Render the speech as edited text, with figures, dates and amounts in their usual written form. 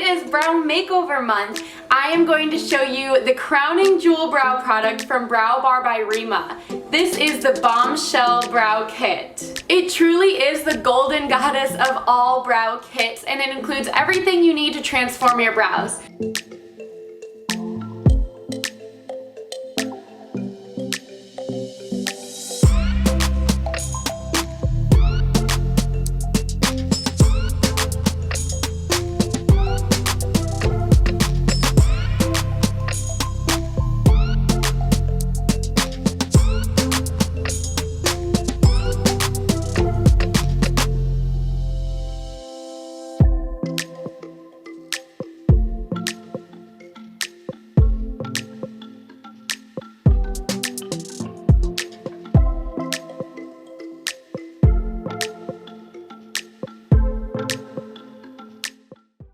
is brow makeover month, I am going to show you the crowning jewel brow product from Brow Bar by Reema. This is the Bombshell Brow Kit. It truly is the golden goddess of all brow kits, and it includes everything you need to transform your brows.